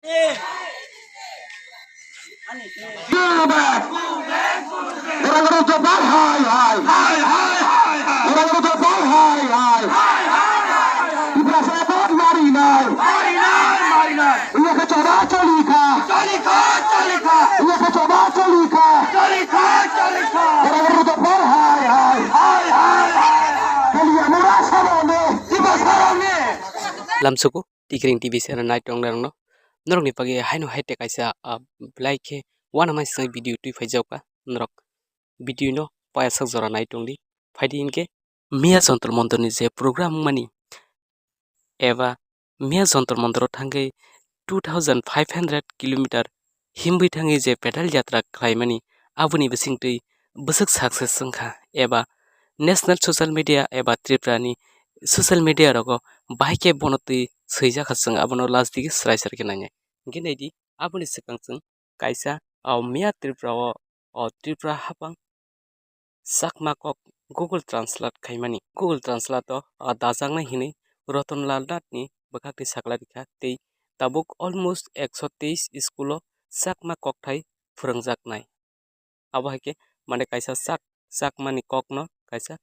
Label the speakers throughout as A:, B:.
A: Orang-orang Jepang, hai, hai. Orang-orang Jepang, hai, hai. Ibrahim Marinai. Ia kecoba colika. Ia kecoba colika. Orang-orang Jepang, hai, hai. Kelia murah sarone. Iba sarone.
B: Lamsuku tikring TV sera night tong darang no norok ni pagi haino haite kaisa like ke wana mai sai video tu phajau ka norok video no paya sak jora night tong di phaidi inke mia jontor montor ni je program mani eba mia jontor montor thangai 2500 kilometer himbai thangai je pedal yatra khlaimani abuni bisingtui busuk success sangkha eba national social media eba tripura ni social media rogo bahike bonotui seija khasang abono last digi srai sarke nanya gini di aboni sekangsang kaisa mia tripura o tripura hapang sakma kok Google Translate khaimani Google Translate o dajangna hini Ratonlal Nath ni bakakti saklarika tei tabuk almost 123 school o sakma kok thai phurangjaknai abo haike mane kaisa sakmani kok no kaisa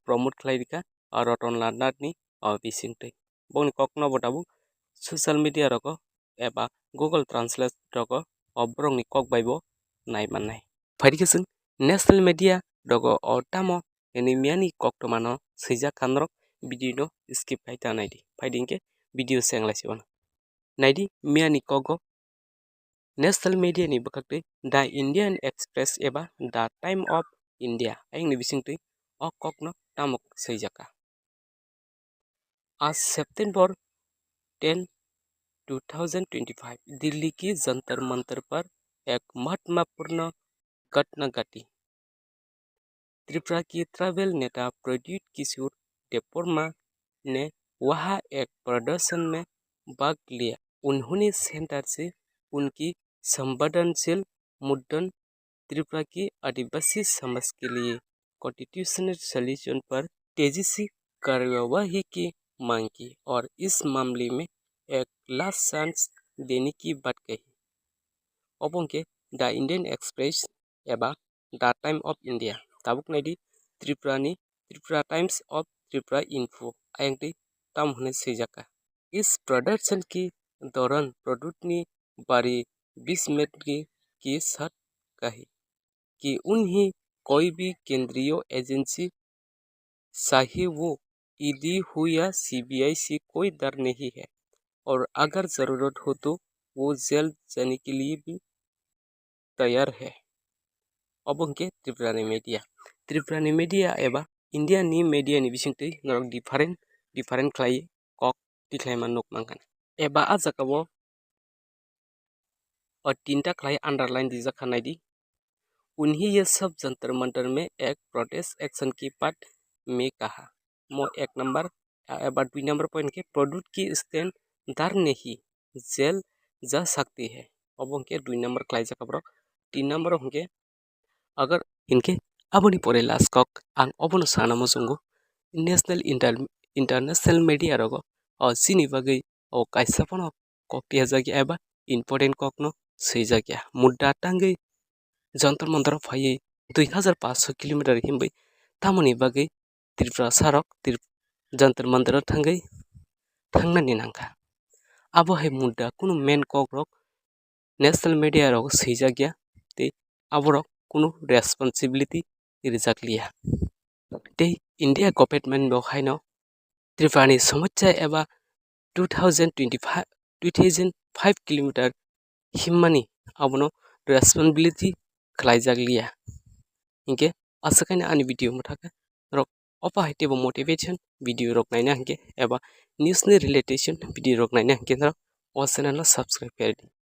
B: promote khlairika Ratonlal Nath ni bisingtui boni kok no botabu social media roko eba Google Translate roko borong ni kok baibo nai mannai phaidi kesung national media roko tamo ini miani kok to mano seija khanrok video no skip kaita naidi phaidi inke video senglaision naidi miani kogo national media ni bakakte The Indian Express eba The Time of India aing ni bisingtui kok no tamok seijaka आज सितंबर 10, 2025 दिल्ली की जंतर मंतर पर एक महत्वपूर्ण घटना घटी। त्रिपुरा की travel नेता प्रद्युत किशोर देववर्मा ने वहां एक प्रदर्शन में भाग लिया। उन्होंने सेंटर से उनकी संवेदनशील मुद्दों त्रिपुरा की आदिवासी समाज के लिए कॉन्स्टिट्यूशनल सॉल्यूशन पर तेजी से कार्यवाही की मांग की और इस मामले में एक लास्ट चांस देने की बात कही। ओबंके द इंडियन एक्सप्रेस एबा द टाइम ऑफ इंडिया ताबुक नाइडी Tripura Times of Tripura info आयंगटी ताम होने सेजाका। इस प्रदर्शन के दौरान प्रोडक्टनी बारी 20 मिनट की शर्त कही कि उन्हें कोई भी केंद्रीय एजेंसी चाहे वो ईडी हो या सीबीआई से कोई डर नहीं है और अगर जरूरत हो तो वो जेल जाने के लिए भी तैयार है। अब उनके त्रिपुरानी मीडिया एबा इंडिया नि मीडिया नि बिसिंगतै नरक डिफरेंट खालायो कक दिख्लायमान नक मांगन एबा आजाकाबो और तीनटा खालाय अंडरलाइन दिजाखानाय दी उन्हीं ये सब जंतर मंतर में एक प्रोटेस्ट एक्शन की पार्ट में कहा। मो एक नंबर एबा 2 नंबर पॉइंट के प्रोडक्ट की स्टैंड दार नहीं जेल जा सकती है। अब उनके 2 नंबर खालाय जाकाब्रो 3 नंबर होंगे अगर इनके अबनी परे लास्ट कक आं अबनो साना मजंगो नेशनल इंटरनेशनल मीडिया रगो और सिनी बगै ओ काइसापनो कक जागी एबा इम्पोर्टेंट कक नो सैजागिया मुद्दा टांगै जंतर मंतर फायै 2500 किलोमीटर हिमबै तामनि बगै त्रिपुरा सारक जंतर मंतर थांगै थांनानि नांखा आबो है मुद्दा कुनु मेन कक रक नेशनल मीडिया रक सैजागिया ते आबो रक कुनु रेस्पॉन्सिबिलिटी रिजाकलिया ते इंडिया गवर्नमेंट बहायनो त्रिपुरानि समस्या एबा 2005 किलोमीटर हिम्मानी आबनो रेस्पॉन्सिबिलिटी खलायजागलिया इनके आसकाने आनि वीडियो मथाका रक अपा हाइटेबो मोटिवेशन वीडियो रक नायना हंके एबा न्यूज़ नि रिलेटेशन वीडियो रक नायना हंके ओ चैनल सब्सक्राइब कर